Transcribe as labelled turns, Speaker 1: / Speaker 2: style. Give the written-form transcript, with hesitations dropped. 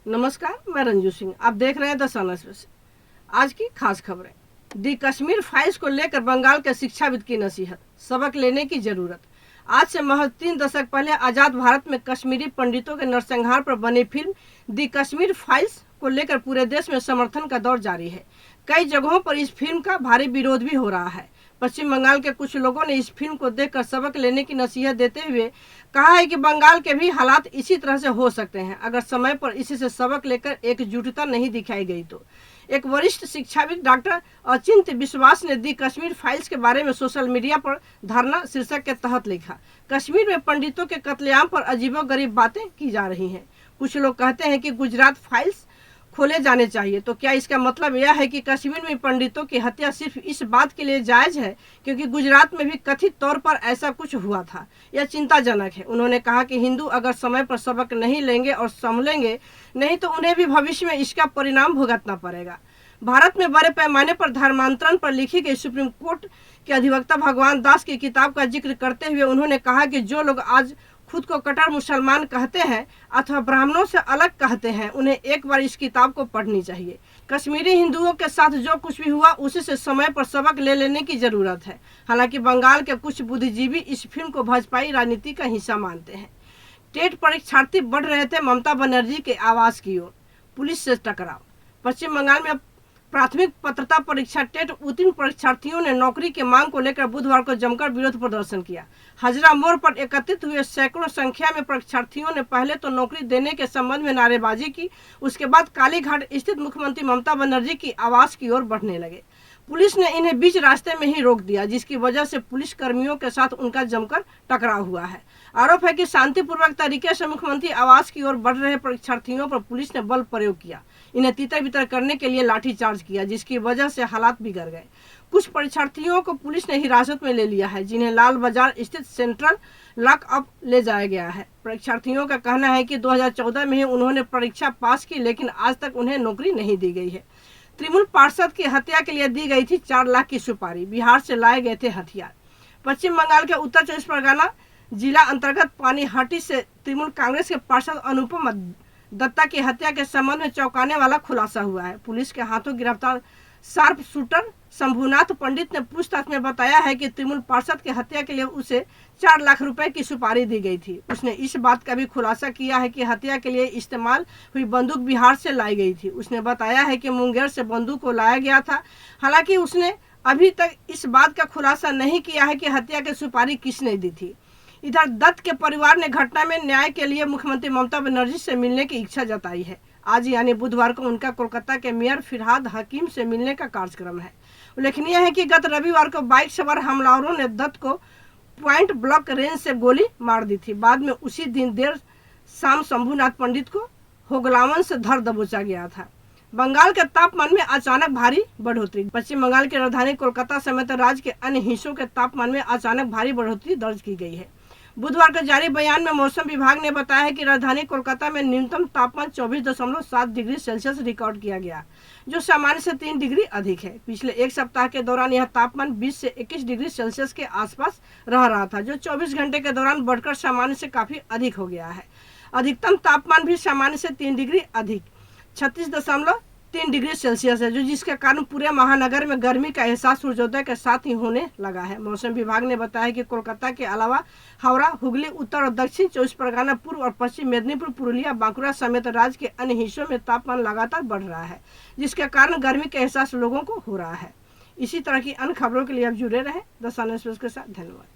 Speaker 1: नमस्कार, मैं रंजू सिंह। आप देख रहे हैं द सन एक्सप्रेस। आज की खास खबरें। दी कश्मीर फाइल्स को लेकर बंगाल के शिक्षाविद की नसीहत, सबक लेने की जरूरत। आज से महज 3 दशक पहले आजाद भारत में कश्मीरी पंडितों के नरसंहार पर बनी फिल्म दी कश्मीर फाइल्स को लेकर पूरे देश में समर्थन का दौर जारी है। कई जगहों पर इस फिल्म का भारी विरोध भी हो रहा है। पश्चिम बंगाल के कुछ लोगों ने इस फिल्म को देखकर सबक लेने की नसीहत देते हुए कहा है कि बंगाल के भी हालात इसी तरह से हो सकते हैं अगर समय पर इसी से सबक लेकर एकजुटता नहीं दिखाई गई तो। एक वरिष्ठ शिक्षाविद डॉक्टर अचिंत्य विश्वास ने दी कश्मीर फाइल्स के बारे में सोशल मीडिया पर धरना शीर्षक के तहत लिखा। कश्मीर में पंडितों के कत्लेआम पर अजीबोगरीब बातें की जा रही हैं। कुछ लोग कहते हैं कि गुजरात फाइल्स खोले जाने चाहिए, तो क्या इसका मतलब यह है कि कश्मीर में पंडितों की हत्या सिर्फ इस बात के लिए जायज है क्योंकि गुजरात में भी कथित तौर पर ऐसा कुछ हुआ था? यह चिंताजनक है। उन्होंने कहा कि हिंदू अगर समय पर सबक नहीं लेंगे और संभलेंगे नहीं तो उन्हें भी भविष्य में इसका परिणाम भुगतना पड़ेगा। भारत में बड़े पैमाने पर धर्मांतरण पर लिखी गई सुप्रीम कोर्ट के अधिवक्ता भगवान दास की किताब का जिक्र करते हुए उन्होंने कहा कि जो लोग आज खुद को कट्टर मुसलमान कहते हैं अथवा ब्राह्मणों से अलग कहते हैं, उन्हें एक बार इस किताब को पढ़नी चाहिए। कश्मीरी हिंदुओं के साथ जो कुछ भी हुआ उसी से समय पर सबक ले लेने की जरूरत है। हालांकि बंगाल के कुछ बुद्धिजीवी इस फिल्म को भाजपाई राजनीति का हिस्सा मानते हैं। टेट परीक्षार्थी बढ़ रहे थे ममता बनर्जी के आवास की ओर, पुलिस से टकराव। पश्चिम बंगाल में प्राथमिक पात्रता परीक्षा टेट उत्तीर्ण परीक्षार्थियों ने नौकरी की मांग को लेकर बुधवार को जमकर विरोध प्रदर्शन किया। हजरा मोड़ पर एकत्रित हुए सैकड़ों संख्या में परीक्षार्थियों ने पहले तो नौकरी देने के संबंध में नारेबाजी की, उसके बाद कालीघाट स्थित मुख्यमंत्री ममता बनर्जी की आवास की ओर बढ़ने लगे। पुलिस ने इन्हें बीच रास्ते में ही रोक दिया, जिसकी वजह से पुलिस कर्मियों के साथ उनका जमकर टकराव हुआ है। आरोप है कि शांतिपूर्वक तरीके से मुख्यमंत्री आवास की ओर बढ़ रहे परीक्षार्थियों पर पुलिस ने बल प्रयोग किया, इन्हें तितर बितर करने के लिए लाठीचार्ज किया, जिसकी वजह से हालात बिगड़ गए। कुछ परीक्षार्थियों को पुलिस ने हिरासत में ले लिया है, जिन्हें लाल बाजार स्थित सेंट्रल लॉकअप ले जाया गया है। परीक्षार्थियों का कहना है कि 2014 में ही उन्होंने परीक्षा पास की, लेकिन आज तक उन्हें नौकरी नहीं दी गई है। तृणमूल पार्षद की हत्या के लिए दी गई थी 4 लाख की सुपारी, बिहार से लाए गए थे हथियार। पश्चिम बंगाल के उत्तर 24 परगना जिला अंतर्गत पानीहाटी से तृणमूल कांग्रेस के पार्षद अनुपम दत्ता की हत्या के संबंध में चौंकाने वाला खुलासा हुआ है। पुलिस के हाथों गिरफ्तार शार्प शूटर शंभुनाथ पंडित ने पूछताछ में बताया है कि तृणमूल पार्षद की हत्या के लिए उसे 4 लाख रुपए की सुपारी दी गई थी। उसने इस बात का भी खुलासा किया है कि हत्या के लिए इस्तेमाल हुई बंदूक बिहार से लाई गई थी। उसने बताया है कि मुंगेर से बंदूक को लाया गया था। हालांकि उसने अभी तक इस बात का खुलासा नहीं किया है कि हत्या की सुपारी किसने दी थी। इधर दत्त के परिवार ने घटना में न्याय के लिए मुख्यमंत्री ममता बनर्जी से मिलने की इच्छा जताई है। आज यानी बुधवार को उनका कोलकाता के मेयर फिरहाद हकीम से मिलने का कार्यक्रम है। उल्लेखनीय है कि गत रविवार को बाइक सवार हमलावरों ने दत्त को पॉइंट ब्लॉक रेंज से गोली मार दी थी। बाद में उसी दिन देर शाम शंभुनाथ पंडित को होगलावन से धर दबोचा गया था। बंगाल के तापमान में अचानक भारी बढ़ोतरी। पश्चिम बंगाल की राजधानी कोलकाता समेत राज्य के अन्य हिस्सों के तापमान में अचानक भारी बढ़ोतरी दर्ज की गई है। बुधवार को जारी बयान में मौसम विभाग ने बताया है कि राजधानी कोलकाता में न्यूनतम तापमान 24.7 डिग्री सेल्सियस रिकॉर्ड किया गया, जो सामान्य से 3 डिग्री अधिक है। पिछले एक सप्ताह के दौरान यह तापमान 20 से 21 डिग्री सेल्सियस के आसपास रहा था, जो 24 घंटे के दौरान बढ़कर सामान्य से काफी अधिक हो गया है। अधिकतम तापमान भी सामान्य से 3 डिग्री अधिक 36.3 डिग्री सेल्सियस है, जो जिसके कारण पूरे महानगर में गर्मी का एहसास सूर्योदय के साथ ही होने लगा है। मौसम विभाग ने बताया कि कोलकाता के अलावा हावड़ा, हुगली, उत्तर और दक्षिण 24 परगना, पूर्व और पश्चिम मेदिनीपुर, पुरुलिया, बांकुड़ा समेत राज्य के अन्य हिस्सों में तापमान लगातार बढ़ रहा है, जिसके कारण गर्मी का एहसास लोगों को हो रहा है। इसी तरह की अन्य खबरों के लिए आप जुड़े रहें द सन एक्सप्रेस के साथ। धन्यवाद।